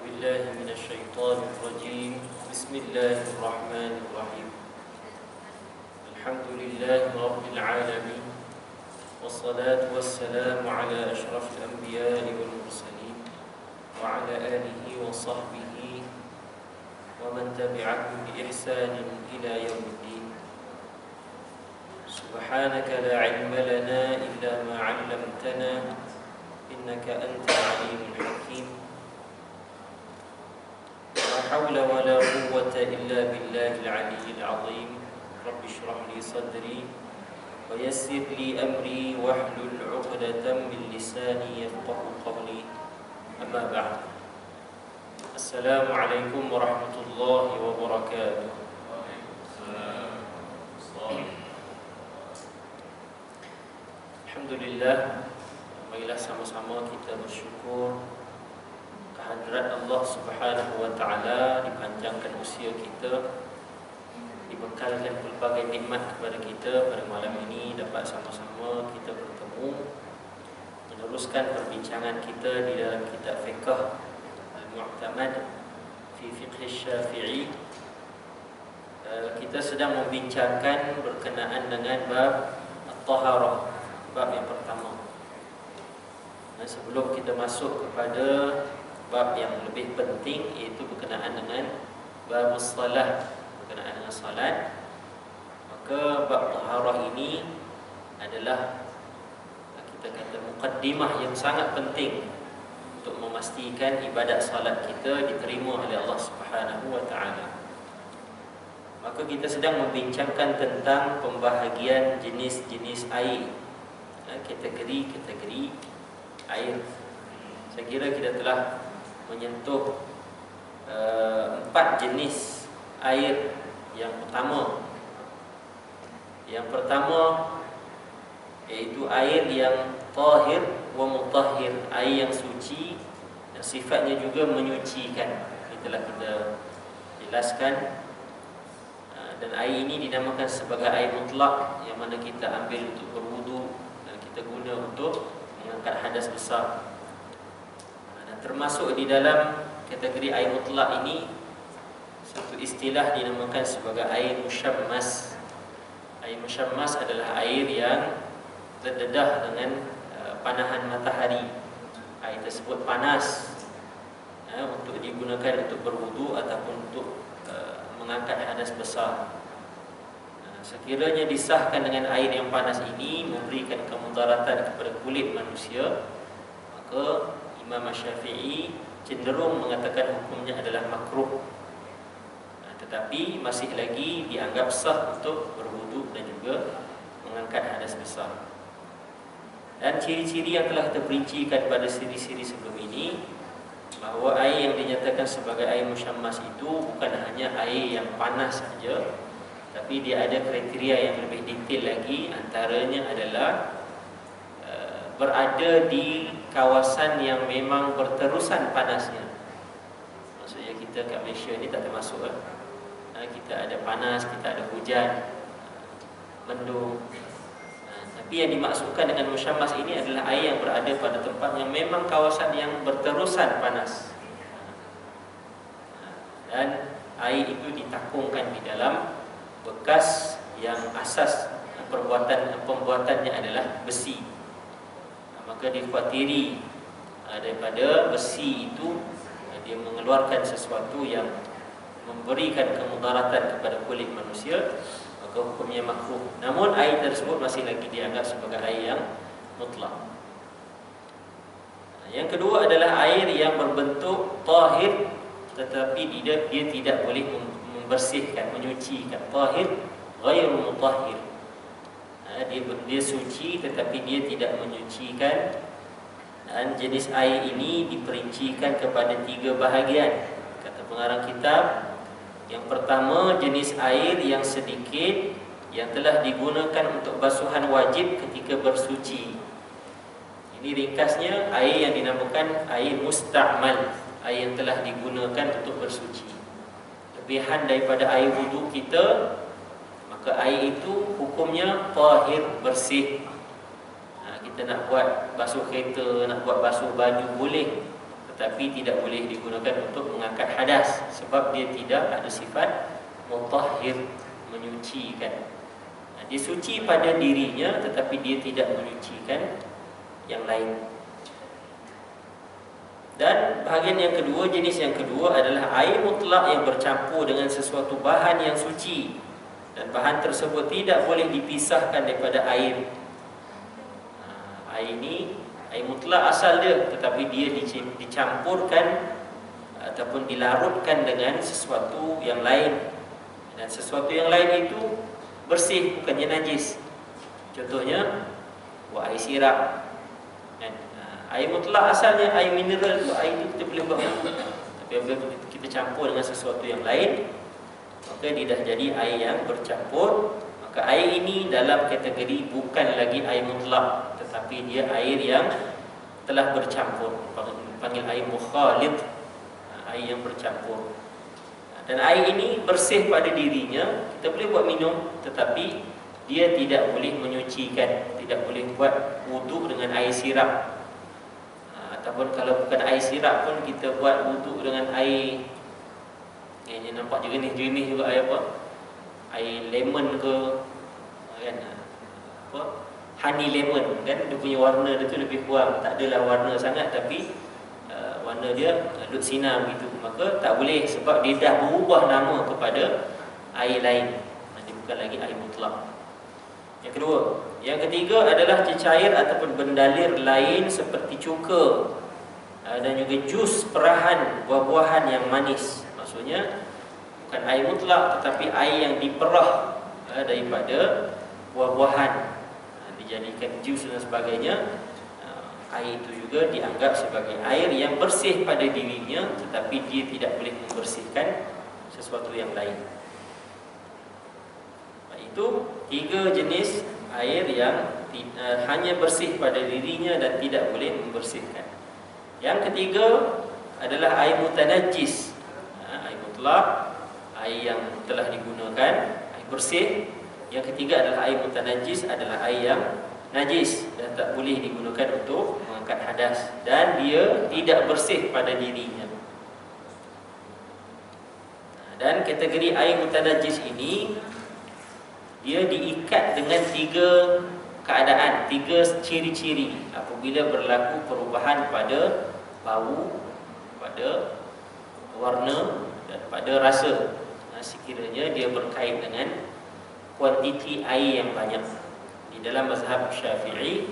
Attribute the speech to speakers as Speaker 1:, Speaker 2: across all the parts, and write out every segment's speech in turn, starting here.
Speaker 1: بالله من الشيطان الرجيم. بسم الله الرحمن الرحيم. الحمد لله رب العالمين، والصلاة والسلام على أشرف الأنبياء والمرسلين وعلى آله وصحبه ومن تبعهم بإحسان إلى يوم الدين. سبحانك لا علم لنا إلا ما علمتنا إنك أنت العليم الحكيم. لا حول ولا قوة إلا بالله العلي العظيم. رب اشرح لي صدري ويسر لي أمري واحلل عقدة من لساني يفقه قولي. أما بعد، السلام عليكم ورحمة الله وبركاته. Alhamdulillah, marilah sama-sama kita bersyukur kehadrat Allah Subhanahu wa taala, dipanjangkan usia kita, dibekalkan pelbagai nikmat kepada kita pada malam ini dapat sama-sama kita bertemu meneruskan perbincangan kita di dalam kitab fiqh Al-Mu'tamad fi Fiqh Syafi'i. Kita sedang membincangkan berkenaan dengan bab At-Taharah, bab yang pertama. Sebelum kita masuk kepada bab yang lebih penting, iaitu berkenaan dengan bab salat, berkenaan dengan salat, maka bab taharah ini adalah, kita kata, muqaddimah yang sangat penting untuk memastikan ibadat salat kita diterima oleh Allah Subhanahu wa taala. Maka kita sedang membincangkan tentang pembahagian jenis-jenis air, kategori-kategori air. Saya kira kita telah menyentuh 4 jenis air yang utama. Yang pertama iaitu air yang tahir wa mutahhir, air yang suci dan sifatnya juga menyucikan. Itulah kita jelaskan. Dan air ini dinamakan sebagai air mutlak, yang mana kita ambil untuk berwudu dan kita guna untuk mengangkat hadas besar. Dan termasuk di dalam kategori air mutlak ini satu istilah dinamakan sebagai air musyammas. Air musyammas adalah air yang terdedah dengan panahan matahari. Air tersebut panas untuk digunakan untuk berwudu ataupun untuk mengangkat hadas besar. Sekiranya disahkan dengan air yang panas ini memberikan kemudaratan kepada kulit manusia, maka Imam Syafi'i cenderung mengatakan hukumnya adalah makruh. Tetapi masih lagi dianggap sah untuk berwudu dan juga mengangkat hadas besar. Dan ciri-ciri yang telah kita perincikan pada siri-siri sebelum ini, bahawa air yang dinyatakan sebagai air musyammas itu bukan hanya air yang panas saja, tapi dia ada kriteria yang lebih detail lagi. Antaranya adalah berada di kawasan yang memang berterusan panasnya. Maksudnya kita kat Malaysia ni tak termasuk kita ada panas, kita ada hujan, mendung. Tapi yang dimaksudkan dengan musyammas ini adalah air yang berada pada tempat yang memang kawasan yang berterusan panas, dan air itu ditakungkan di dalam bekas yang asas pembuatannya adalah besi. Maka dikhawatiri daripada besi itu dia mengeluarkan sesuatu yang memberikan kemudaratan kepada kulit manusia, maka hukumnya makruh. Namun air tersebut masih lagi dianggap sebagai air yang mutlak. Yang kedua adalah air yang berbentuk tahir, tetapi dia tidak boleh membersihkan, menyucikan. Tahir ghairu mutahhir, dia suci tetapi dia tidak menyucikan. Dan jenis air ini diperincikan kepada 3 bahagian, kata pengarang kitab. Yang pertama, jenis air yang sedikit yang telah digunakan untuk basuhan wajib ketika bersuci. Ini ringkasnya air yang dinamakan air musta'mal, air yang telah digunakan untuk bersuci. Lebihan daripada air wudu kita, maka air itu hukumnya tahir, bersih. Kita nak buat basuh kereta, nak buat basuh baju boleh, tetapi tidak boleh digunakan untuk mengangkat hadas sebab dia tidak ada sifat mutahhir, menyucikan. Dia suci pada dirinya tetapi dia tidak menyucikan yang lain. Dan bahagian yang kedua, jenis yang kedua adalah air mutlak yang bercampur dengan sesuatu bahan yang suci dan bahan tersebut tidak boleh dipisahkan daripada air. Air ini air mutlak asal dia, tetapi dia dicampurkan ataupun dilarutkan dengan sesuatu yang lain. Dan sesuatu yang lain itu bersih, bukannya najis. Contohnya buat air sirap. Air mutlak asalnya air mineral tu, air itu kita boleh buat minum. Tapi apabila kita campur dengan sesuatu yang lain, maka dia dah jadi air yang bercampur. Maka air ini dalam kategori bukan lagi air mutlak, tetapi dia air yang telah bercampur, panggil air mukhalid, air yang bercampur. Dan air ini bersih pada dirinya, kita boleh buat minum, tetapi dia tidak boleh menyucikan, tidak boleh buat wuduk dengan air sirap. Ataupun kalau bukan air sirap pun kita buat wuduk dengan air yang nampak jernih-jernih juga, air apa? Air lemon ke, kan? Apa? Honey lemon, kan? Dia punya warna dia tu lebih kurang, tak adalah warna sangat, tapi warna dia duduk sinar begitu. Maka tak boleh sebab dia dah berubah nama kepada air lain. Dia bukan lagi air mutlak. Yang kedua, yang ketiga adalah cecair ataupun bendalir lain seperti cuka dan juga jus perahan buah-buahan yang manis. Maksudnya bukan air mutlak tetapi air yang diperah daripada buah-buahan, dijadikan jus dan sebagainya. Air itu juga dianggap sebagai air yang bersih pada dirinya, tetapi dia tidak boleh membersihkan sesuatu yang lain. Itu tiga jenis air yang hanya bersih pada dirinya dan tidak boleh membersihkan. Yang ketiga adalah air mutanajjis. Air mutlak, air yang telah digunakan, air bersih. Yang ketiga adalah air mutanajjis, adalah air yang najis dan tak boleh digunakan untuk mengangkat hadas, dan dia tidak bersih pada dirinya. Dan kategori air mutanajjis ini dia diikat dengan tiga keadaan, tiga ciri-ciri apabila berlaku perubahan pada bau, pada warna dan pada rasa. Sekiranya dia berkait dengan kuantiti air yang banyak. Di dalam mazhab Syafi'i,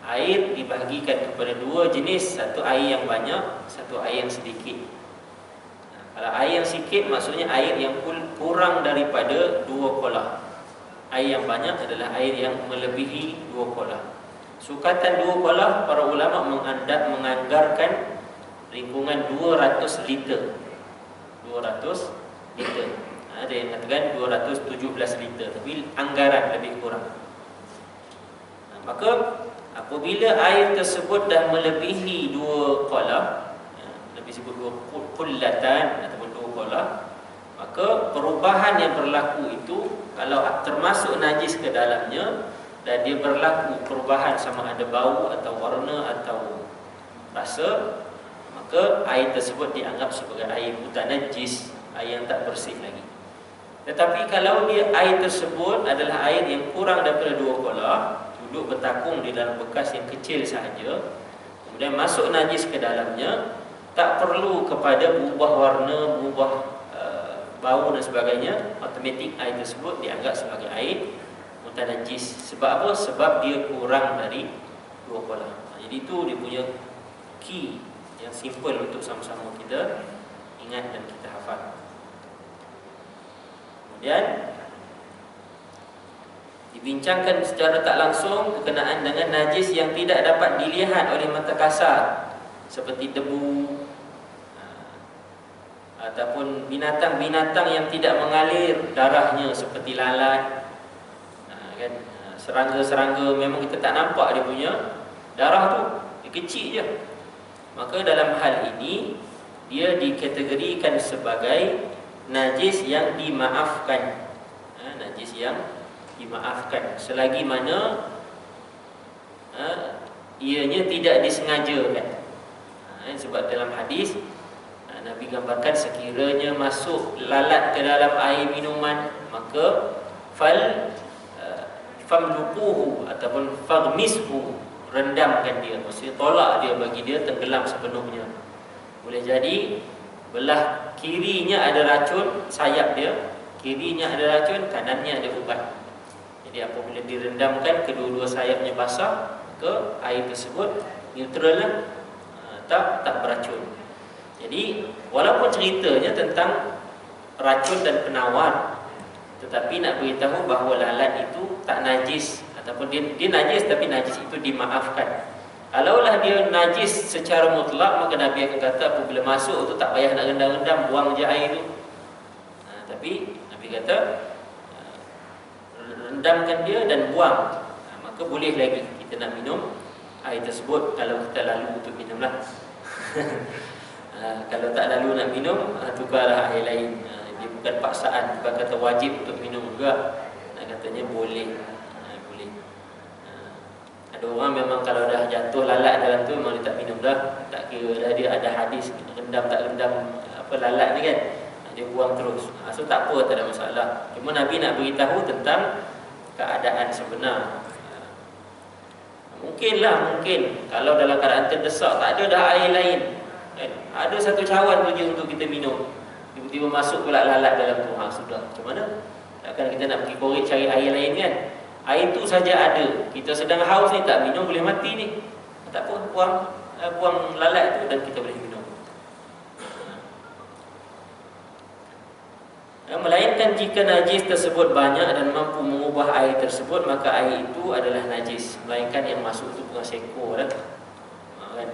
Speaker 1: air dibahagikan kepada dua jenis, satu air yang banyak, satu air yang sedikit. Kalau air yang sikit maksudnya air yang kurang daripada 2 kolah. Air yang banyak adalah air yang melebihi 2 kolah. Sukatan 2 kolah, para ulama menganggarkan lingkungan 200 liter. 200 liter. Ada yang katakan 217 liter, tapi anggaran lebih kurang. Maka apabila air tersebut dah melebihi 2 kolah, lebih sebut 2 kullatan ataupun 2 kolah, maka perubahan yang berlaku itu, kalau termasuk najis ke dalamnya dan dia berlaku perubahan sama ada bau atau warna atau rasa, maka air tersebut dianggap sebagai air mutanajjis, air yang tak bersih lagi. Tetapi kalau dia air tersebut adalah air yang kurang daripada 2 kolah, duduk bertakung di dalam bekas yang kecil sahaja, kemudian masuk najis ke dalamnya, tak perlu kepada ubah warna, ubah bau dan sebagainya, automatik air tersebut dianggap sebagai air mutanajjis. Sebab apa? Sebab dia kurang dari 2 kolah. Jadi itu dia punya key yang simple untuk sama-sama kita ingat dan kita hafal. Kemudian dibincangkan secara tak langsung berkenaan dengan najis yang tidak dapat dilihat oleh mata kasar, seperti debu ataupun binatang-binatang yang tidak mengalir darahnya, seperti lalat, kan? Serangga-serangga memang kita tak nampak dia punya darah tu, dia kecil je. Maka dalam hal ini dia dikategorikan sebagai najis yang dimaafkan. Najis yang dimaafkan selagi mana ianya tidak disengajakan. Sebab dalam hadis Nabi gambarkan sekiranya masuk lalat ke dalam air minuman, maka famluquhu ataupun faghmishu, rendamkan dia, maksudnya tolak dia, bagi dia tenggelam sepenuhnya. Boleh jadi belah kirinya ada racun, sayap dia kirinya ada racun, kanannya ada ubat. Jadi apabila direndamkan, kedua-dua sayapnya basah, ke air tersebut neutral lah, tak beracun. Jadi walaupun ceritanya tentang racun dan penawar, tetapi nak beritahu bahawa lalat itu tak najis, ataupun dia najis, tapi najis itu dimaafkan. Kalaulah dia najis secara mutlak, maka Nabi akan kata apabila masuk itu tak payah nak rendam-rendam, buang je air itu. Tapi Nabi kata rendamkan dia dan buang, maka boleh lagi kita nak minum air tersebut kalau kita lalu untuk minumlah. Kalau tak lalu nak minum, tukarlah air lain. Dia bukan paksaan, bukan kata wajib untuk minum juga. Katanya boleh. Boleh. Ada orang memang kalau dah jatuh lalat dalam tu, memang dia tak minum dah. Tak kira dah, dia ada hadis rendam tak rendam lalat ni kan, dia buang terus. So tak apa, tak ada masalah. Cuma Nabi nak beritahu tentang keadaan sebenar. Mungkin kalau dalam keadaan terdesak, tak ada dah air lain, ada satu cawan saja untuk kita minum, tiba-tiba masuk pula lalat dalam tu, sudah, macam mana? Takkan kita nak pergi korek cari air lain kan? Air tu saja ada, kita sedang haus ni, tak minum boleh mati ni. Tak apa, buang lalat tu dan kita boleh minum. Melainkan jika najis tersebut banyak dan mampu mengubah air tersebut, maka air itu adalah najis. Melainkan yang masuk itu bukan seekor lah.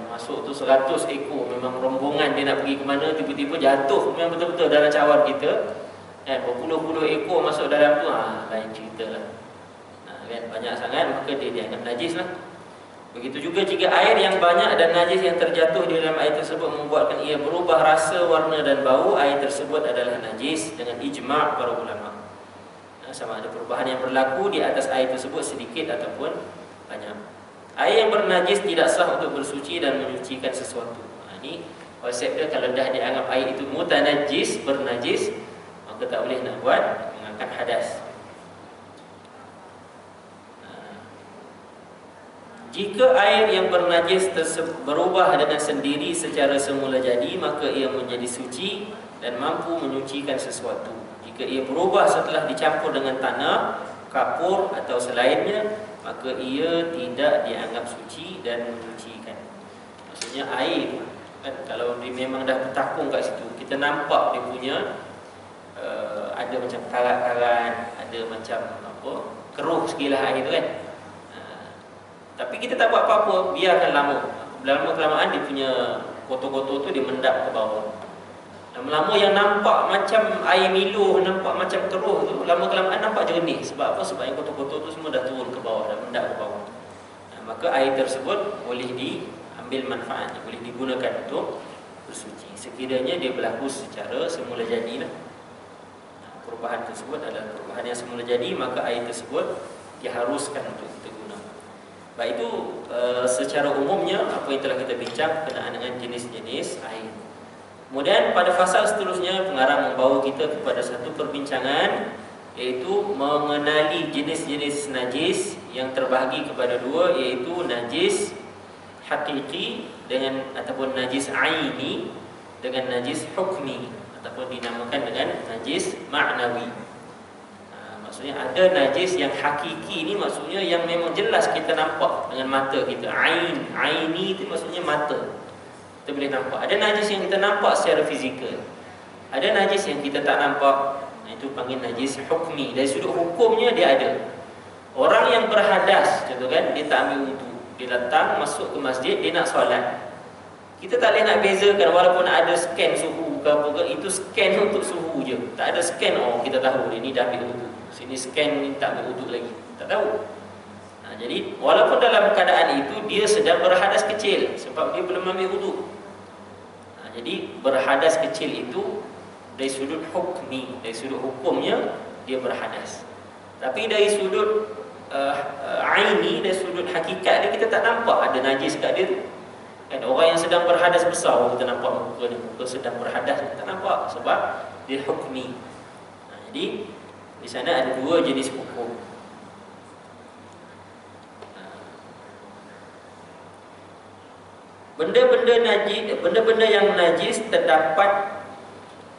Speaker 1: Masuk tu 100 ekor, memang rombongan dia nak pergi ke mana, tiba-tiba jatuh memang betul-betul dalam cawan kita, berpuluh-puluh ekor masuk dalam tu, lain cerita lah. Kan, banyak sangat, maka dia dianggap najis lah. Begitu juga jika air yang banyak dan najis yang terjatuh di dalam air tersebut membuatkan ia berubah rasa, warna dan bau, air tersebut adalah najis dengan ijma' para ulama. Sama ada perubahan yang berlaku di atas air tersebut sedikit ataupun banyak. Air yang bernajis tidak sah untuk bersuci dan menyucikan sesuatu. Ini konsep dia, kalau dah dianggap air itu mutanajis, bernajis, maka tak boleh nak buat mengangkat hadas. Jika air yang bernajis berubah dengan sendiri secara semula jadi, maka ia menjadi suci dan mampu menyucikan sesuatu. Jika ia berubah setelah dicampur dengan tanah, kapur atau selainnya, maka ia tidak dianggap suci dan menyucikan. Maksudnya air kan, kalau dia memang dah bertakung kat situ, kita nampak dia punya ada macam karat-karat, ada macam keruh sekilah air tu kan. Tapi kita tak buat apa-apa, biarkan lama. Lama-kelamaan dia punya kotor-kotor tu dia mendap ke bawah. Lama-lama yang nampak macam air Milo, nampak macam keruh tu, lama-kelamaan nampak jernih. Sebab apa? Sebab yang kotor-kotor tu semua dah turun ke bawah, dah mendap ke bawah. Maka air tersebut boleh diambil manfaatnya, boleh digunakan untuk bersuci, sekiranya dia berlaku secara semula jadilah. Perubahan tersebut adalah perubahan yang semula jadi, maka air tersebut diharuskan untuk kita guna. Baik, itu secara umumnya apa yang telah kita bincang berkenaan dengan jenis-jenis air. Kemudian pada fasal seterusnya, pengarang membawa kita kepada satu perbincangan, iaitu mengenali jenis-jenis najis yang terbahagi kepada dua, iaitu najis hakiki dengan ataupun najis aini dengan najis hukmi ataupun dinamakan dengan najis ma'nawi. Maksudnya ada najis yang hakiki ni, maksudnya yang memang jelas kita nampak dengan mata kita. Aini itu maksudnya mata, kita boleh nampak. Ada najis yang kita nampak secara fizikal, ada najis yang kita tak nampak, itu panggil najis hukmi. Dari sudut hukumnya dia ada. Orang yang berhadas, contoh kan, dia tak ambil wudu, dia datang masuk ke masjid, dia nak solat, kita tak boleh nak bezakan, walaupun ada scan suhu ke apa ke, itu scan untuk suhu je. Tak ada scan, kita tahu dia ni dah ambil wudu. Sini scan ni tak ambil wudu lagi, tak tahu. Jadi walaupun dalam keadaan itu dia sedang berhadas kecil, sebab dia belum ambil wudu. Jadi berhadas kecil itu dari sudut hukmi, dari sudut hukumnya dia berhadas. Tapi dari sudut aini, dari sudut hakikat dia, kita tak nampak ada najis kat dia tu. Kan orang yang sedang berhadas besar, kita nampak muka ni, muka sedang berhadas, kita nampak sebab dia hukmi. Jadi di sana ada dua jenis hukum. Benda-benda najis, benda-benda yang najis terdapat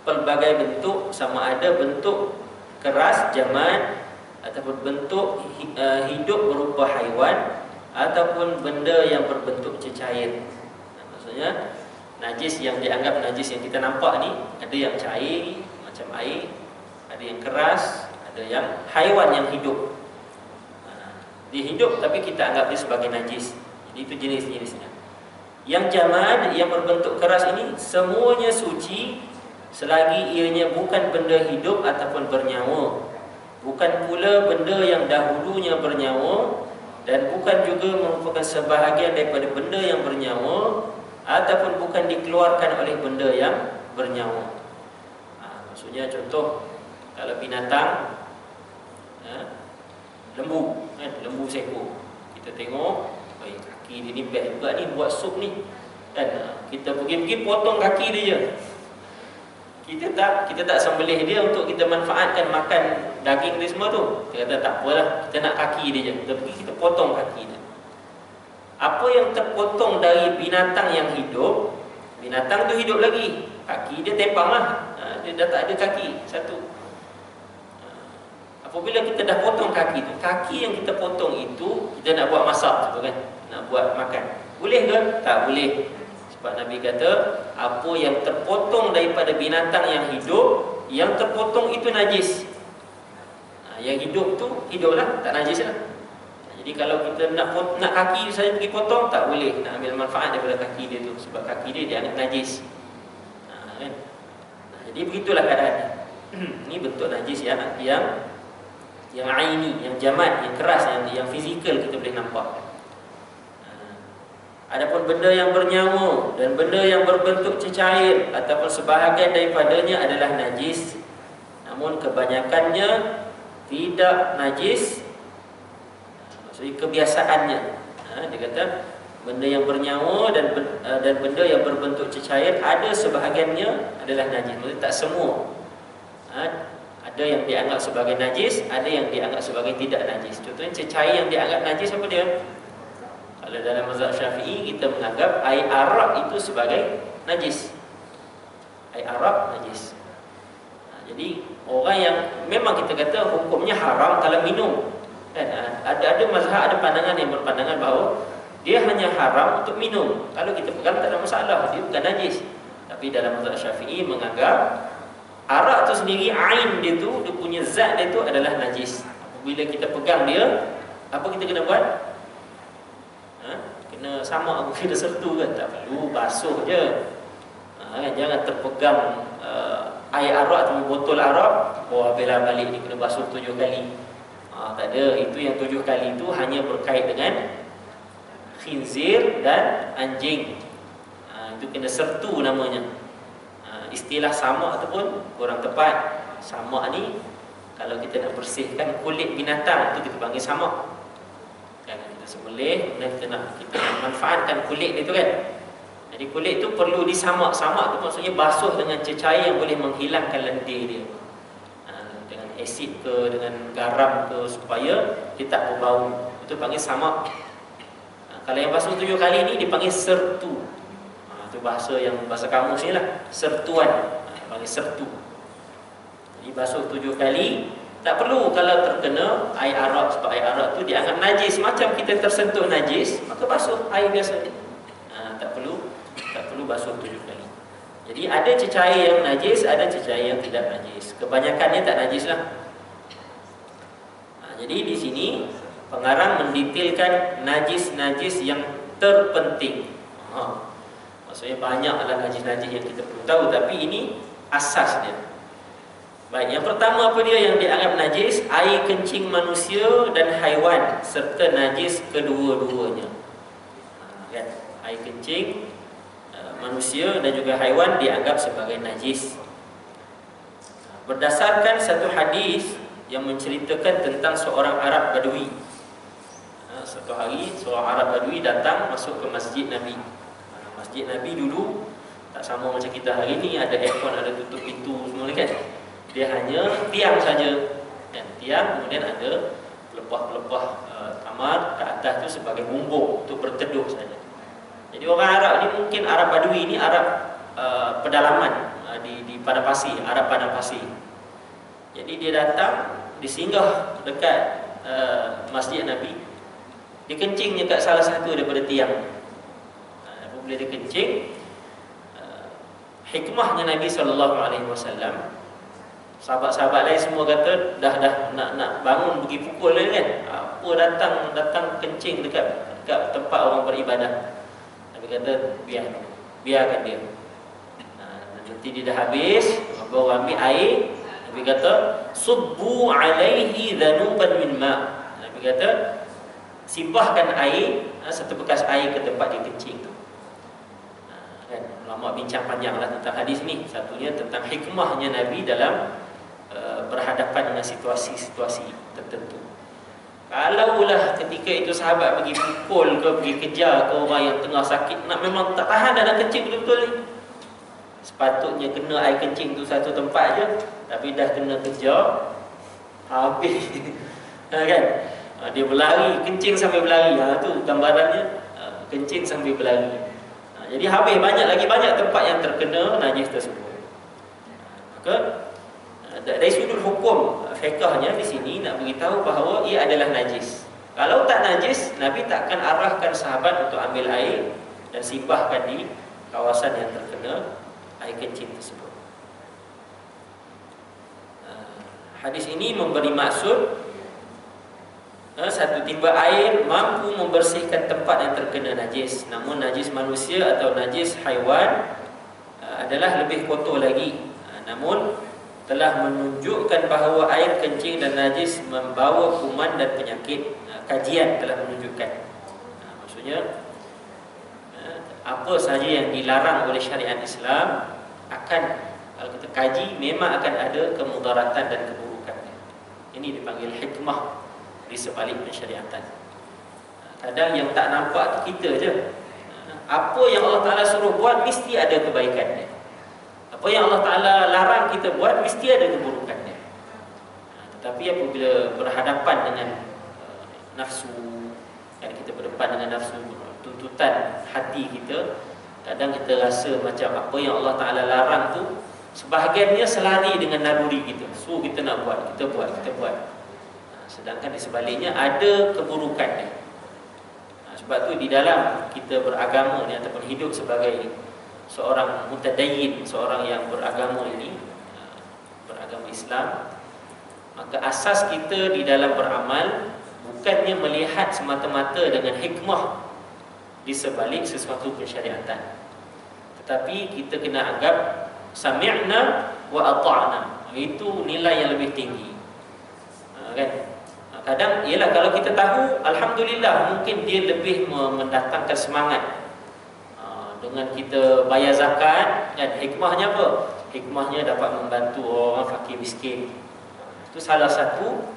Speaker 1: pelbagai bentuk, sama ada bentuk keras, jamad, ataupun bentuk hidup berupa haiwan, ataupun benda yang berbentuk cecair. Maksudnya najis yang dianggap najis yang kita nampak ni, ada yang cair macam air, ada yang keras, ada yang haiwan yang hidup. Dia hidup tapi kita anggap dia sebagai najis. Jadi itu jenis-jenisnya. Yang jamad, yang berbentuk keras ini semuanya suci selagi ianya bukan benda hidup ataupun bernyawa, bukan pula benda yang dahulunya bernyawa, dan bukan juga merupakan sebahagian daripada benda yang bernyawa, ataupun bukan dikeluarkan oleh benda yang bernyawa. Maksudnya contoh, kalau binatang, lembu, lembu seekor, kita tengok, kaki dia ni best juga ni buat sup ni, kan? Kita pergi potong kaki dia je. Kita tak sembelih dia untuk kita manfaatkan makan daging dia semua tu. Kita kata tak apalah, kita nak kaki dia je. Kita pergi kita potong kaki dia. Apa yang terpotong dari binatang yang hidup, binatang tu hidup lagi, kaki dia tepang lah, dia dah tak ada kaki satu. Apabila kita dah potong kaki tu, kaki yang kita potong itu kita nak buat masak tu kan, nak buat makan, boleh ke? Tak boleh. Sebab Nabi kata, apa yang terpotong daripada binatang yang hidup, yang terpotong itu najis. Yang hidup tu hiduplah, tak najis lah. Jadi kalau kita nak kaki saja pergi potong, tak boleh. Nak ambil manfaat daripada kaki dia tu, sebab kaki dia dianggap najis. Kan? Jadi begitulah keadaan. Ini bentuk najis yang aini, yang jamad, yang keras, yang fizikal kita boleh nampak. Adapun benda yang bernyawa dan benda yang berbentuk cecair ataupun sebahagian daripadanya adalah najis, namun kebanyakannya tidak najis. Maksudnya kebiasaannya. Dia kata benda yang bernyawa dan benda yang berbentuk cecair ada sebahagiannya adalah najis. Maksudnya tak semua. Ada yang dianggap sebagai najis, ada yang dianggap sebagai tidak najis. Contohnya cecair yang dianggap najis apa dia? Kalau dalam mazhab Syafi'i kita menganggap air arak itu sebagai najis. Air arak najis. Jadi orang yang memang kita kata hukumnya haram kalau minum. Kan? Ada mazhab, ada pandangan yang berpandangan bahawa dia hanya haram untuk minum. Kalau kita pegang tak ada masalah, dia bukan najis. Tapi dalam mazhab Syafi'i menganggap arak tu sendiri, ain dia tu, dia punya zat dia tu adalah najis. Apabila kita pegang dia, apa kita kena buat? Kena sama aku kita sertu kan? Tak perlu, basuh je. Jangan terpegang air arak atau botol arak, habislah balik ni kena basuh 7 kali. Tak ada. Itu yang 7 kali itu hanya berkait dengan khinzir dan anjing. Itu kena sertu namanya. Istilah samak ataupun kurang tepat, samak ni kalau kita nak bersihkan kulit binatang itu kita panggil samak. Kan kita sembelih dan kita manfaatkan kulit itu kan. Jadi kulit itu perlu disamak. Samak tu maksudnya basuh dengan cecair yang boleh menghilangkan lendir dia. Dengan asid ke, dengan garam ke, supaya dia tak berbau. Itu panggil samak. Kalau yang basuh 7 kali ni dipanggil sertu. Itu bahasa kamus ni lah, sertuan. Panggil sertu. Jadi basuh 7 kali. Tak perlu kalau terkena air arak, sebab air arak tu dianggap najis. Macam kita tersentuh najis, maka basuh air biasa. Tak perlu basuh 7 kali. Jadi ada cecair yang najis, ada cecair yang tidak najis. Kebanyakannya tak najis lah. Jadi di sini pengarang mendetailkan najis-najis yang terpenting. Maksudnya banyaklah najis-najis yang kita perlu tahu, tapi ini asas dia. Baik, yang pertama apa dia yang dianggap najis? Air kencing manusia dan haiwan, serta najis kedua-duanya. Kan? Air kencing manusia dan juga haiwan dianggap sebagai najis. Berdasarkan satu hadis yang menceritakan tentang seorang Arab Badui. Satu hari seorang Arab Badui datang masuk ke masjid Nabi. Masjid Nabi dulu tak sama macam kita hari ni, ada aircon, ada tutup pintu semua ni kan. Dia hanya tiang saja, dan tiang kemudian ada pelepah-pelepah kamar ke atas tu sebagai bumbung untuk berteduh saja. Jadi orang Arab ni, mungkin Arab Badui ni Arab pedalaman di padang pasir, Arab padang pasir. Jadi dia datang, disinggah dekat Masjid Nabi, dia kencing dekat salah satu daripada tiang. Apabila dia kencing, hikmahnya Nabi SAW, sahabat-sahabat lain semua kata dah nak bangun pergi pukul kan. Apa datang kencing dekat tempat orang beribadah. Nabi kata biarkan dia. Nanti dia dah habis, baru ambil air. Nabi kata subbu alaihi dhanuban min ma'. Nabi kata simpahkan air, satu bekas air ke tempat dia kencing tu. Kan, ulama bincang panjanglah tentang hadis ni. Satunya tentang hikmahnya Nabi dalam berhadapan dengan situasi-situasi tertentu. Kalaulah ketika itu sahabat pergi pukul ke, pergi kejar ke orang yang tengah sakit, memang tak tahan dah nak kencing betul-betul ni. Sepatutnya kena air kencing tu satu tempat je, tapi dah kena kejar, habis. Kan? Dia berlari, kencing sambil berlari. Tu gambarannya, kencing sambil berlari. Jadi habis banyak tempat yang terkena najis tersebut. Maka dari sudut hukum fiqahnya di sini nak beritahu bahawa ia adalah najis. Kalau tak najis, Nabi takkan arahkan sahabat untuk ambil air dan simbahkan di kawasan yang terkena air kencing tersebut. Hadis ini memberi maksud satu timba air mampu membersihkan tempat yang terkena najis. Namun najis manusia atau najis haiwan adalah lebih kotor lagi. Namun telah menunjukkan bahawa air kencing dan najis membawa kuman dan penyakit. Kajian telah menunjukkan. Maksudnya apa sahaja yang dilarang oleh syariat Islam akan, kalau kita kaji, memang akan ada kemudaratan dan keburukan. Ini dipanggil hikmah di sebalik pensyariatan. Kadang yang tak nampak tu kita je. Apa yang Allah Ta'ala suruh buat mesti ada kebaikannya. Apa yang Allah Ta'ala larang kita buat mesti ada keburukannya. Tetapi apabila berhadapan dengan nafsu, kan, kita berdepan dengan nafsu, tuntutan hati kita, kadang kita rasa macam apa yang Allah Ta'ala larang tu sebahagiannya selari dengan naluri kita. So kita nak buat, kita buat. Sedangkan di sebaliknya ada keburukannya. Sebab tu di dalam kita beragama ni ataupun hidup sebagai seorang mutadayyin, seorang yang beragama ini, beragama Islam, maka asas kita di dalam beramal bukannya melihat semata-mata dengan hikmah di sebalik sesuatu pensyariatan, tetapi kita kena anggap sami'na wa ata'na. Itu nilai yang lebih tinggi. Kan? Kadang ialah kalau kita tahu, alhamdulillah, mungkin dia lebih mendatangkan semangat. Dengan kita bayar zakat, kan, hikmahnya apa? Hikmahnya dapat membantu orang fakir miskin. Itu salah satu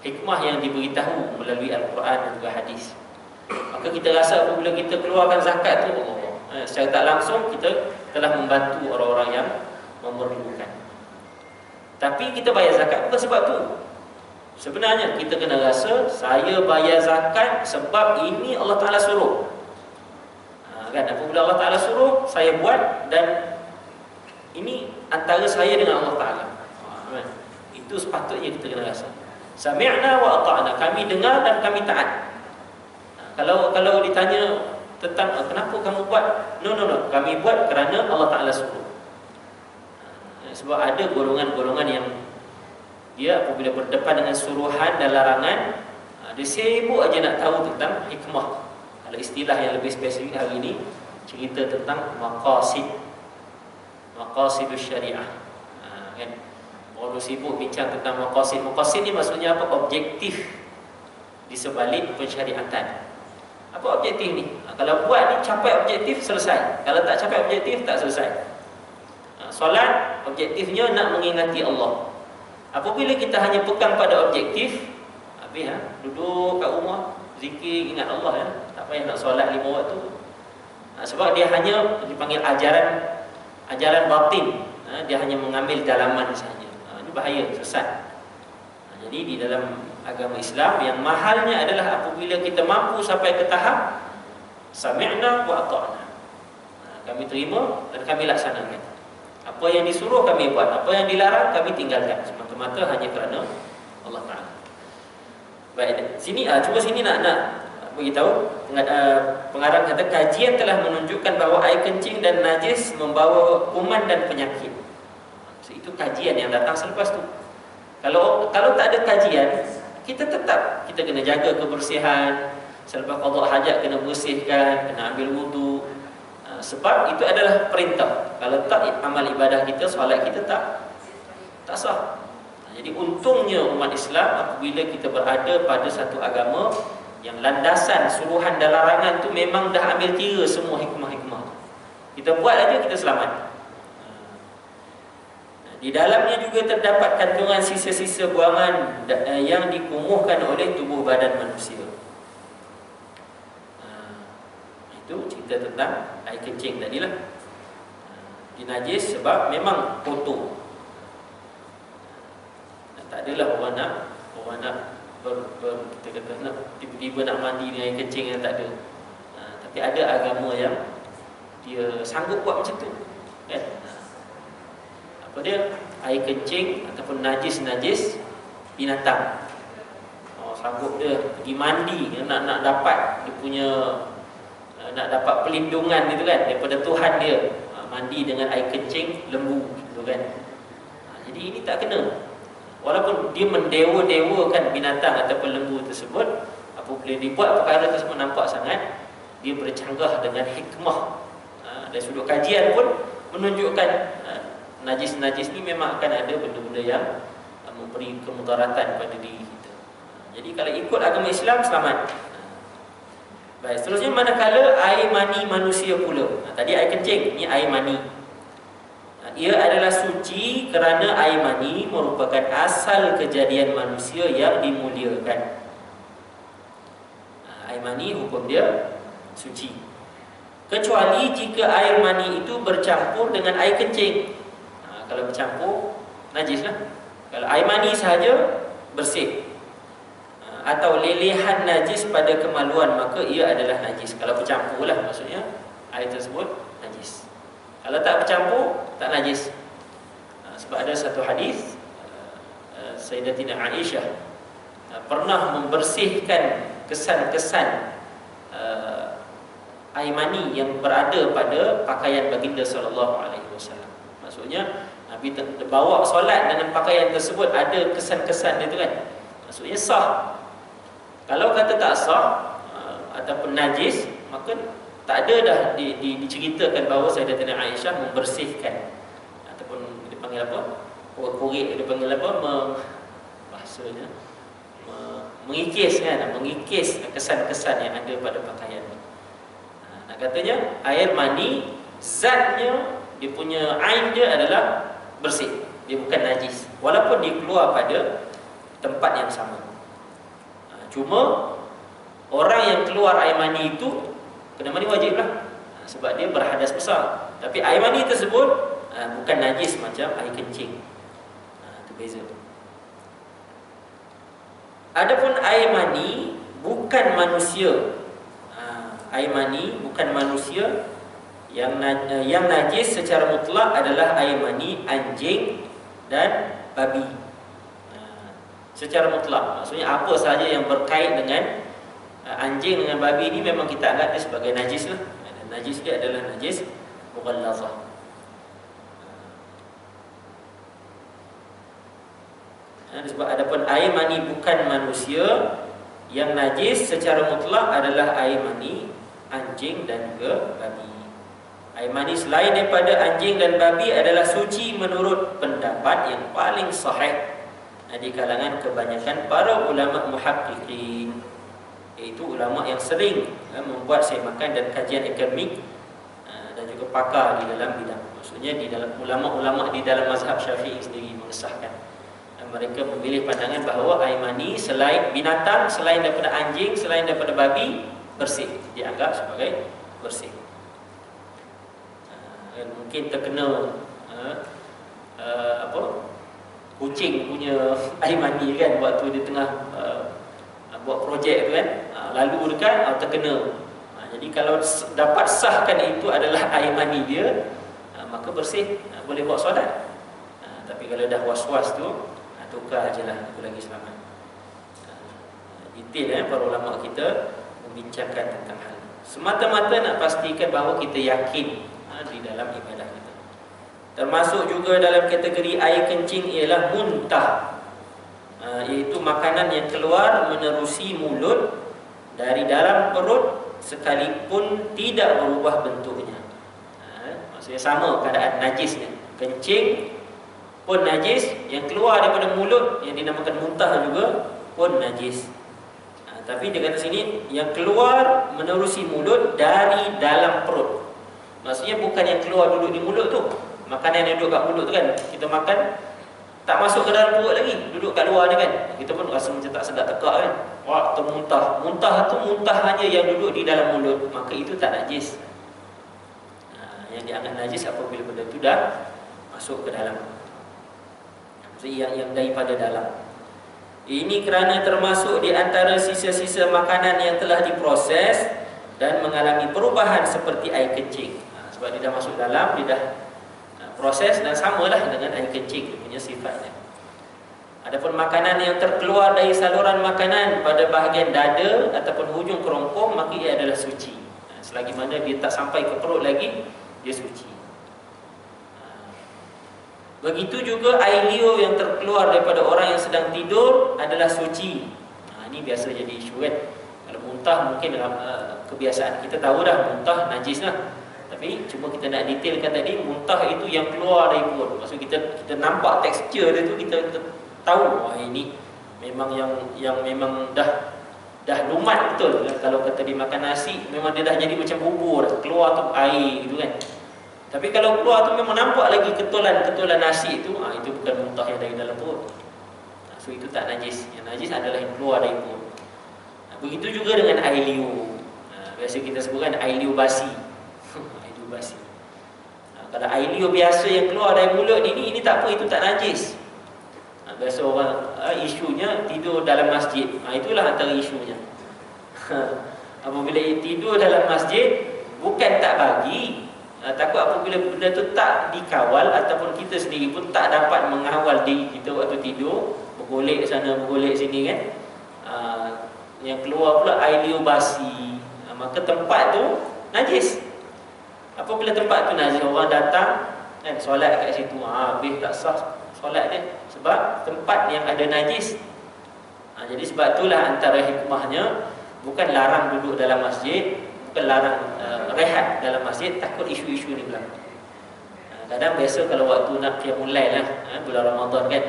Speaker 1: hikmah yang diberitahu melalui Al-Quran dan juga hadis. Maka kita rasa apabila kita keluarkan zakat tu, secara tak langsung kita telah membantu orang-orang yang memerlukan. Tapi kita bayar zakat bukan sebab tu. Sebenarnya kita kena rasa, saya bayar zakat sebab ini Allah Ta'ala suruh. Kan, apabila Allah Ta'ala suruh, saya buat, dan ini antara saya dengan Allah Ta'ala. Itu sepatutnya kita kena rasa. Sami'na wa ata'na, kami dengar dan kami taat. Kalau ditanya tentang kenapa kamu buat, no, kami buat kerana Allah Ta'ala suruh. Sebab ada golongan-golongan yang dia apabila berdepan dengan suruhan dan larangan, dia sibuk aja nak tahu tentang hikmah. Kalau istilah yang lebih spesifik hari ini, cerita tentang maqasidus syariah. Kan? Orang sibuk bincang tentang maqasid. Maqasid ni maksudnya apa? Objektif di sebalik pensyariatan. Apa objektif ni? Kalau buat ni capai objektif, selesai. Kalau tak capai objektif, tak selesai. Solat, objektifnya nak mengingati Allah. Apabila kita hanya pegang pada objektif, habis duduk kat rumah, zikir, ingat Allah, tak payah nak solat 5 waktu. Sebab dia hanya dipanggil ajaran batin. Dia hanya mengambil dalaman saja. Ini bahaya, sesat. Jadi di dalam agama Islam yang mahalnya adalah apabila kita mampu sampai ke tahap sami'na wa ata'na. Kami terima dan kami laksanakan. Apa yang disuruh kami buat, apa yang dilarang kami tinggalkan, semata-mata hanya kerana Allah Taala. Baik, cuba sini nak beritahu pengarang kata kajian telah menunjukkan bahawa air kencing dan najis membawa kuman dan penyakit. So, itu kajian yang datang selepas tu. Kalau tak ada kajian, kita kena jaga kebersihan. Selepas qada hajat kena bersihkan, kena ambil wudu. Sebab itu adalah perintah. Kalau tak, amal ibadah kita, solat kita tak sah. Jadi untungnya umat Islam apabila kita berada pada satu agama yang landasan suruhan dan larangan tu memang dah ambil kira semua hikmah-hikmah. Kita buat aja kita selamat. Di dalamnya juga terdapat kandungan sisa-sisa buangan yang dikumuhkan oleh tubuh badan manusia. Itu cerita tentang air kencing tadilah. Dinajis sebab memang kotor. Tak adalah orang nak kita kata nak tiba-tiba nak mandi dengan air kencing yang tak ada. Tapi ada agama yang dia sanggup buat macam tu, kan? Apa dia? Air kencing ataupun najis binatang. Sanggup dia pergi mandi, nak dapat dia punya, nak dapat pelindungan gitu kan daripada Tuhan dia. Mandi dengan air kencing lembu gitu kan. Jadi ini tak kena. Walaupun dia mendewa-dewakan binatang ataupun lembu tersebut, apabila dibuat perkara tersebut nampak sangat dia bercanggah dengan hikmah. Dari sudut kajian pun menunjukkan najis-najis ni memang akan ada benda-benda yang memberi kemudaratan pada diri kita. Jadi kalau ikut agama Islam, selamat. Baik, seterusnya manakala air mani manusia pula. Tadi air kencing, ini air mani. Ia adalah suci kerana air mani merupakan asal kejadian manusia yang dimuliakan. Air mani hukum dia suci, kecuali jika air mani itu bercampur dengan air kencing. Kalau bercampur, najis lah. Kalau air mani sahaja, bersih. Atau lelehan najis pada kemaluan, maka ia adalah najis. Kalau bercampur lah, maksudnya air tersebut najis. Kalau tak bercampur, tak najis. Sebab ada satu hadis, Sayyidatina Aisyah pernah membersihkan kesan-kesan air mani yang berada pada pakaian baginda sallallahu alaihi wasallam. Maksudnya Nabi bawa solat dengan pakaian tersebut ada kesan-kesan dia tu kan. Maksudnya sah. Kalau kata tak sah ataupun najis, maka tak ada dah diceritakan bahawa Sayyidatina Aisyah membersihkan ataupun dipanggil apa? Korek dia panggil apa? Bahasanya mengikis kan, mengikis kesan-kesan yang ada pada pakaian. Nak katanya air mani zatnya, dia punya ain dia adalah bersih, dia bukan najis, walaupun dia keluar pada tempat yang sama. Cuma orang yang keluar air mani itu kena mandi wajib lah, sebab dia berhadas besar. Tapi air mani tersebut bukan najis macam air kencing. Itu beza. Adapun air mani bukan manusia, air mani bukan manusia, yang najis secara mutlak adalah air mani anjing dan babi. Secara mutlak, maksudnya apa sahaja yang berkait dengan anjing dengan babi ini memang kita anggap dia sebagai najis lah. Najis dia adalah najis mughallazah. Sebab adapun air mani bukan manusia, yang najis secara mutlak adalah air mani anjing dan juga babi. Air mani selain daripada anjing dan babi adalah suci menurut pendapat yang paling sahih di kalangan kebanyakan para ulama muhaqqiqin, iaitu ulama yang sering membuat semakan dan kajian akademik dan juga pakar di dalam bidang. Maksudnya di dalam ulama-ulama di dalam mazhab Syafi'i sendiri mengesahkan, dan mereka memilih pandangan bahawa air mani selain binatang, selain daripada anjing, selain daripada babi, bersih, dianggap sebagai bersih. Mungkin terkena kucing punya air mani kan, waktu dia tengah buat projek tu kan, lalu dekat terkena. Jadi kalau dapat sahkan itu adalah air mani dia, maka bersih, boleh buat solat. Tapi kalau dah was-was tu, tukar je lah, itu lagi selamat. Detail para ulama kita membincangkan tentang hal ini. Semata-mata nak pastikan bahawa kita yakin di dalam ibadah kita. Termasuk juga dalam kategori air kencing ialah muntah, iaitu makanan yang keluar menerusi mulut dari dalam perut sekalipun tidak berubah bentuknya. Maksudnya sama keadaan najisnya. Kencing pun najis, yang keluar daripada mulut yang dinamakan muntah juga pun najis. Tapi dia kata sini yang keluar menerusi mulut dari dalam perut. Maksudnya bukan yang keluar duduk di mulut tu. Makanan yang duduk kat mulut tu kan, kita makan tak masuk ke dalam perut lagi, duduk kat luar ni kan, kita pun rasa macam tak sedap tekak kan. Wah, termuntah. Muntah tu muntah hanya yang duduk di dalam mulut, maka itu tak najis. Yang dianggap najis apabila benda tu dah masuk ke dalam. Maksudnya yang daripada dalam. Ini kerana termasuk di antara sisa-sisa makanan yang telah diproses dan mengalami perubahan seperti air kencing. Sebab dia dah masuk dalam, dia dah proses dan samalah dengan air kencing, dia punya sifatnya. Adapun makanan yang terkeluar dari saluran makanan pada bahagian dada ataupun hujung kerongkong, maka ia adalah suci. Selagi mana dia tak sampai ke perut lagi, dia suci. Begitu juga air liur yang terkeluar daripada orang yang sedang tidur adalah suci. Ini biasa jadi isu kan. Kalau muntah mungkin dalam kebiasaan kita tahu dah muntah najis lah. Tapi cuma kita nak detailkan tadi, muntah itu yang keluar dari perut. Maksud kita nampak tekstur dia tu, kita tahu wah ini memang yang memang dah lumat betul. Kalau kata dimakan nasi, memang dia dah jadi macam bubur, keluar tu air gitu kan. Tapi kalau keluar tu memang nampak lagi ketulan nasi itu, itu bukan muntah yang dari dalam perut. So itu tak najis. Yang najis adalah yang keluar dari perut. Begitu juga dengan air liur. Biasa kita sebutkan air liur basi. Air liur basi. Kalau air liur biasa yang keluar dari mulut ini tak apa, itu tak najis. Biasa orang isunya tidur dalam masjid. Itulah antara isunya. Apabila tidur dalam masjid, bukan tak bagi, takut apabila benda tu tak dikawal ataupun kita sendiri pun tak dapat mengawal diri kita waktu tidur, bergolek sana bergolek sini kan, yang keluar pula air liur basi, maka tempat tu najis. Apabila tempat tu najis, orang datang kan solat kat situ, habis tak sah solat dia sebab tempat yang ada najis. Jadi sebab itulah antara hikmahnya bukan larang duduk dalam masjid, bukan larang rehat dalam masjid, takut isu-isu ni berlaku. Kadang biasa kalau waktu nak qiyamul lail lah, bulan Ramadan kan,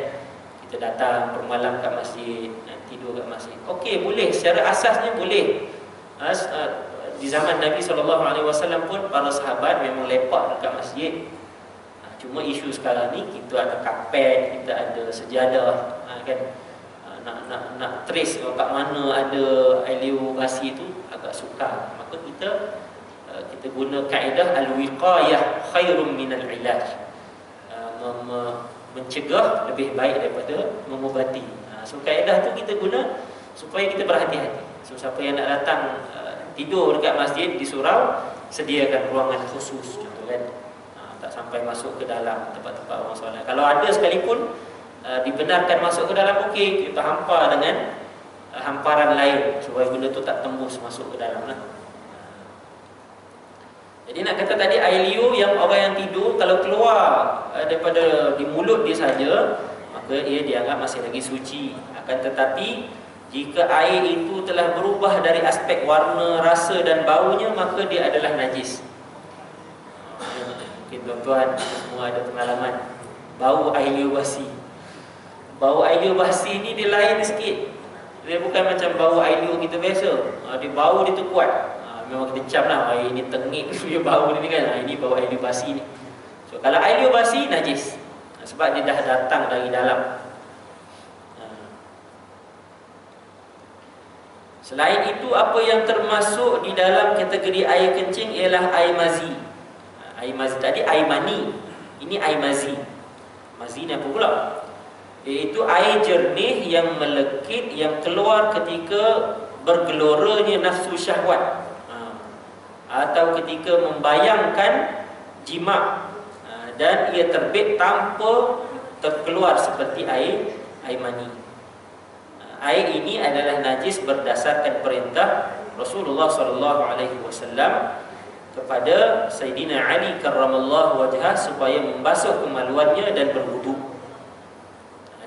Speaker 1: kita datang bermalam kat masjid, tidur kat masjid. Okey, boleh, secara asasnya boleh. Di zaman Nabi SAW pun para sahabat memang lepak dekat masjid. Cuma isu sekarang ni kita ada kapet, kita ada sejadah, kan. Nak trace kat mana ada air liur basi tu agak sukar. Maka kita guna kaedah al-wiqayah khairum minal ilaj. Mencegah lebih baik daripada mengubati. So kaedah tu kita guna supaya kita berhati-hati. So siapa yang nak datang tidur dekat masjid di surau, sediakan ruangan khusus contoh kan. Tak sampai masuk ke dalam tempat-tempat orang solat. Kalau ada sekalipun dibenarkan masuk ke dalam, okey, kita hampar dengan hamparan lain supaya benda tu tak tembus masuk ke dalam lah. Jadi nak kata tadi air liur yang orang yang tidur kalau keluar daripada di mulut dia saja, maka ia dianggap masih lagi suci. Akan tetapi jika air itu telah berubah dari aspek warna, rasa dan baunya, maka dia adalah najis. Mungkin tuan-tuan semua ada pengalaman bau air liur basi. Bau air liur basi ni dia lain sikit. Dia bukan macam bau air liur kita biasa. Dia bau dia tu kuat. Memang kita cam lah, air ni tengik dia bau ni kan. Ini bau air liur basi ni. So kalau air liur basi najis, sebab dia dah datang dari dalam. Selain itu, apa yang termasuk di dalam kategori air kencing ialah air mazi. Air mazi tadi air mani, ini air mazi. Mazi ni apa pula? Iaitu air jernih yang melekit, yang keluar ketika bergeloranya nafsu syahwat, atau ketika membayangkan jima, dan ia terbit tanpa terkeluar seperti air mani. Air ini adalah najis berdasarkan perintah Rasulullah SAW kepada Sayyidina Ali karramallahu wajhah supaya membasuh kemaluannya dan berwudu.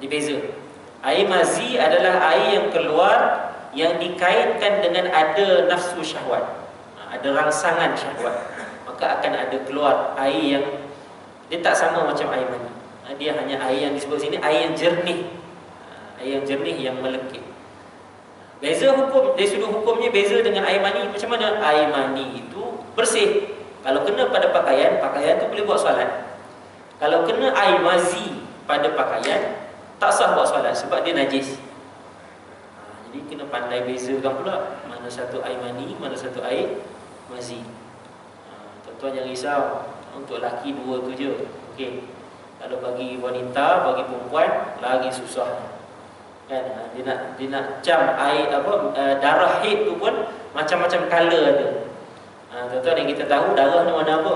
Speaker 1: Ini beza. Air mazi adalah air yang keluar yang dikaitkan dengan ada nafsu syahwat, ada rangsangan syahwat, maka akan ada keluar air yang dia tak sama macam air mani. Dia hanya air yang disebut sini air yang jernih, air yang jernih yang melekit. Beza hukum, dari sudut hukumnya beza dengan air mani. Macam mana? Air mani itu bersih. Kalau kena pada pakaian, pakaian tu boleh buat solat. Kalau kena air mazi pada pakaian, tak sah buat solat sebab dia najis. Jadi kena pandai bezakan pula mana satu air mani, mana satu air mazi. Tuan-tuan jangan risau, untuk lelaki dua tu je. Okey. Kalau bagi wanita, bagi perempuan lagi susah. Kan, dia nak cam air darah haid tu pun macam-macam color ada. Tuan-tuan yang kita tahu darah ni warna apa?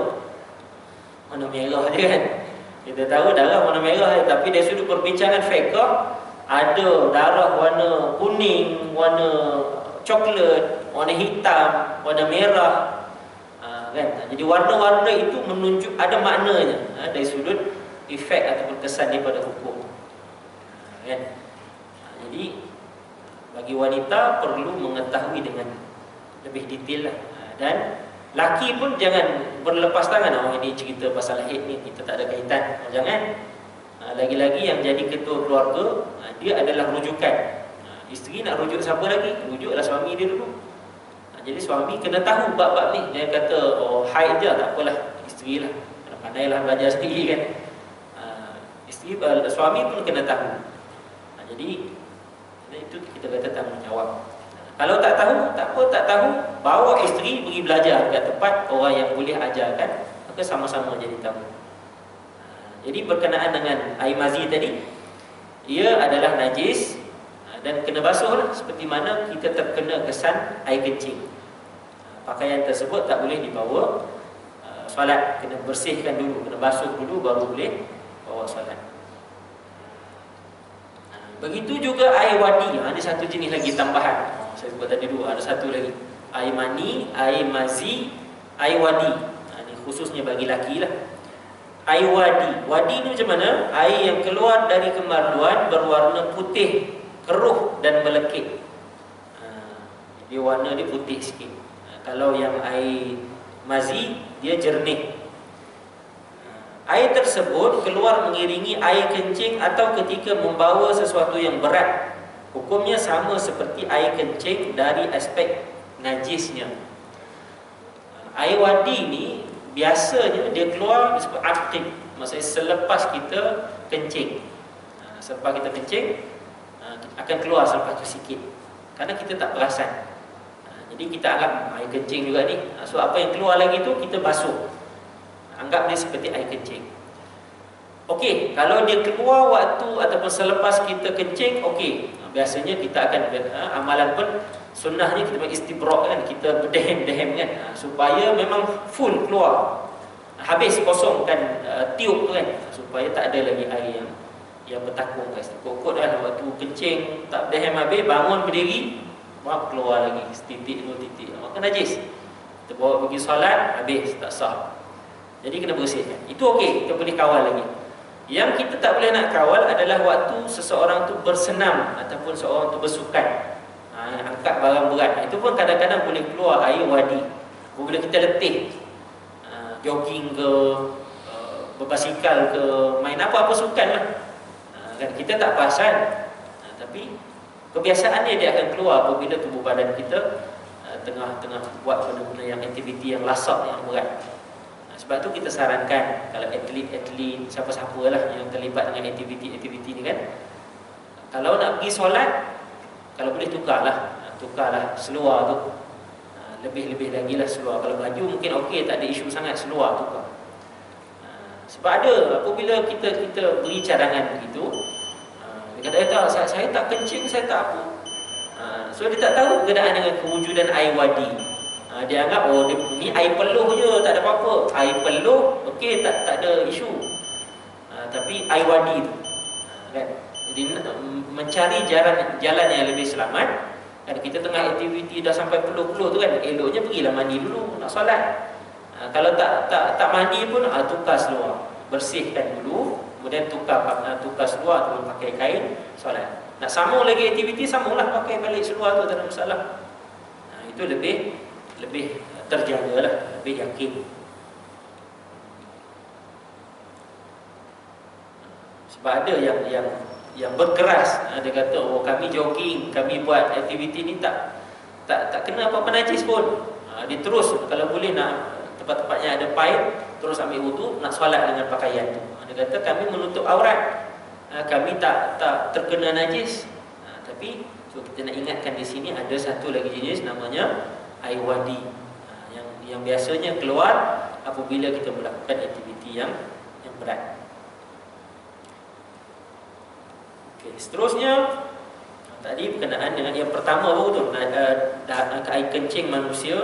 Speaker 1: Warna merah je kan. Kita tahu darah warna merah je, tapi dari sudut perbincangan fiqh ada darah warna kuning, warna coklat, warna hitam, warna merah. Kan? Jadi warna-warna itu menunjuk ada maknanya dari sudut efek ataupun kesan daripada hukum. Kan? Jadi bagi wanita perlu mengetahui dengan lebih detail lah. Dan laki pun jangan berlepas tangan. Oh, ini cerita pasal haid ni, kita tak ada kaitan. Oh, jangan. Lagi-lagi yang jadi ketua keluarga, dia adalah rujukan. Isteri nak rujuk siapa lagi? Rujuklah suami dia dulu. Jadi suami kena tahu bab-bab ni. Dia kata, oh haid je, tak apalah, isteri lah, pandailah belajar sendiri kan. Suami pun kena tahu. Jadi itu kita kata tanggungjawab. Kalau tak tahu, tak apa, tak tahu, bawa isteri pergi belajar kat tempat orang yang boleh ajarkan, maka sama-sama jadi tahu. Jadi berkenaan dengan air mazi tadi, ia adalah najis dan kena basuh lah, seperti mana kita terkena kesan air kencing. Pakaian tersebut tak boleh dibawa solat, kena bersihkan dulu, kena basuh dulu baru boleh bawa solat. Begitu juga air wadi. Ada satu jenis lagi tambahan. Saya sebut tadi dua, ada satu lagi. Air mani, air mazi, air wadi. Ini khususnya bagi laki lah. Air wadi. Wadi ni macam mana? Air yang keluar dari kemaluan berwarna putih, keruh dan melekit. Dia warna dia putih sikit. Kalau yang air mazi, dia jernih. Air tersebut keluar mengiringi air kencing atau ketika membawa sesuatu yang berat. Hukumnya sama seperti air kencing dari aspek najisnya. Air wadi ni biasanya dia keluar disebut aktif, maksudnya selepas kita kencing. Selepas kita kencing akan keluar selepas tu sikit, karena kita tak perasan. Jadi kita anggap air kencing juga ni. So apa yang keluar lagi tu kita basuh. Anggap dia seperti air kencing. Okey, kalau dia keluar waktu ataupun selepas kita kencing, okey. Biasanya kita akan amalan pun sunnahnya kita istibrak kan, kita berdehem-dehem kan, supaya memang full keluar. Habis kosongkan tiup tu kan, supaya tak ada lagi air yang bertakung kat situ. Kokot kan waktu kencing tak berdehem habis, bangun berdiri, keluar lagi setitik dua titik. Maka najis. Kita bawa pergi solat, habis tak sah. Jadi kena bersihkan. Itu okey, kita boleh kawal lagi. Yang kita tak boleh nak kawal adalah waktu seseorang tu bersenam ataupun seorang tu bersukan, angkat barang berat. Itu pun kadang-kadang boleh keluar air wadi. Bila kita letih, jogging ke, berbasikal ke, main apa-apa sukan lah, kan kita tak perasan, tapi kebiasaannya dia akan keluar apabila tubuh badan kita tengah-tengah buat benda-benda yang aktiviti yang lasak, yang berat. Sebab tu kita sarankan kalau atlet-atlet, siapa-siapa lah yang terlibat dengan aktiviti-aktiviti ni kan, kalau nak pergi solat, kalau boleh tukarlah seluar tu. Lebih-lebih lagi lah seluar. Kalau baju mungkin okey, tak ada isu sangat, seluar tukar. Sebab ada apabila kita beri cadangan begitu, dia kata saya tak kencing, saya tak apa. So dia tak tahu keadaan dengan kewujudan air wadi. Dia anggap ni air peluh je, tak ada apa-apa. Air peluh okey, tak ada isu. Tapi air wadi tu kan. Jadi mencari jalan yang lebih selamat. Kan kita tengah aktiviti dah sampai peluh-peluh tu kan, eloknya pergilah mandi dulu nak solat. Kalau tak mandi pun tukar seluar, bersihkan dulu, kemudian tukar seluar tu pakai kain solat. Nak sambung lagi aktiviti, sambunglah pakai balik seluar tu, tak ada masalah. Itu lebih terjagalah, lebih yakin. Sebab ada yang berkeras, dia kata kami jogging, kami buat aktiviti ni tak kena apa-apa najis pun. Dia terus kalau boleh nak tempat-tempatnya ada paip, terus ambil wudu, nak solat dengan pakaian tu. Dia kata kami menutup aurat, kami tak terkena najis. Tapi kita nak ingatkan di sini ada satu lagi jenis namanya air wadi, yang biasanya keluar apabila kita melakukan aktiviti yang berat. Okay, seterusnya tadi berkenaan dengan yang pertama baru tu, air kencing manusia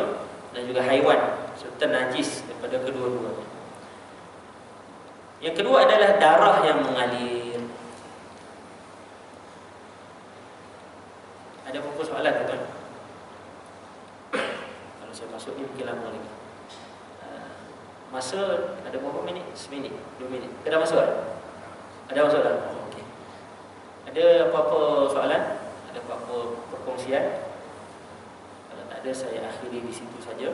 Speaker 1: dan juga haiwan serta najis daripada kedua-duanya. Yang kedua adalah darah yang mengalir. Ada apa-apa soalan tuan? Kalau saya masuk ni mungkin lama lagi. Masa ada berapa minit? Seminit? 2 minit? Kita dah masuk tak? Ada masuk tak? Okey. Ada apa-apa soalan? Ada apa-apa perkongsian? Kalau tak ada, saya akhiri di situ saja.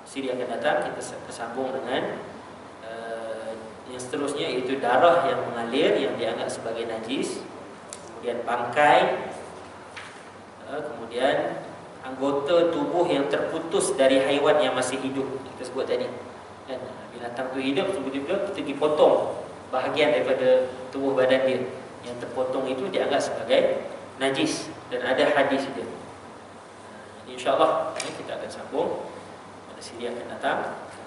Speaker 1: Siri akan datang kita sambung dengan yang seterusnya, iaitu darah yang mengalir yang dianggap sebagai najis, kemudian bangkai, kemudian anggota tubuh yang terputus dari haiwan yang masih hidup. Kita sebut tadi kan, binatang tu hidup, tiba-tiba kita pergi potong bahagian daripada tubuh badan dia, yang terpotong itu dianggap sebagai najis, dan ada hadis dia. InsyaAllah kita akan sambung pada siri akan datang.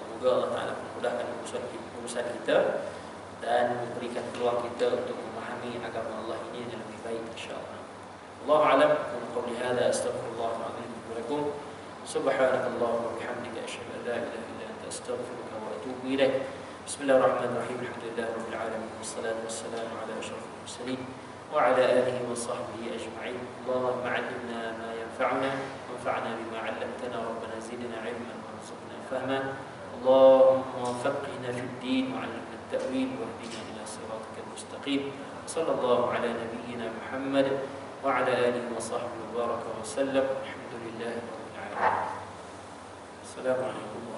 Speaker 1: Semoga Allah Ta'ala memudahkan urusan kita dan memberikan peluang kita untuk memahami agama Allah ini yang lebih baik, insyaAllah. Allahu a'lam. Qul hadza astaghfirullah al-azim li wa lakum. Subhanakallahumma wa bihamdika asyhadu an la ilaha illa anta astaghfiruka wa atubu ilaik. Bismillahirrahmanirrahim. Alhamdulillahirabbil alamin wassalatu wassalamu ala asyrafil mursalin wa ala alihi wa sahbihi ajma'in. Allahumma 'allimna ma yanfa'una wanfa'na bima 'allamtana rabbana zidna 'ilman warzuqna fahma. Allahumma faqihna fid din wa 'allimna at-ta'wil wahdina ila siratikal mustaqim. Sallallahu ala nabiyyina Muhammad wa ala alihi wa sahbihi wa baraka wa sallam. Alhamdulillahirabbil alamin. Assalamualaikum.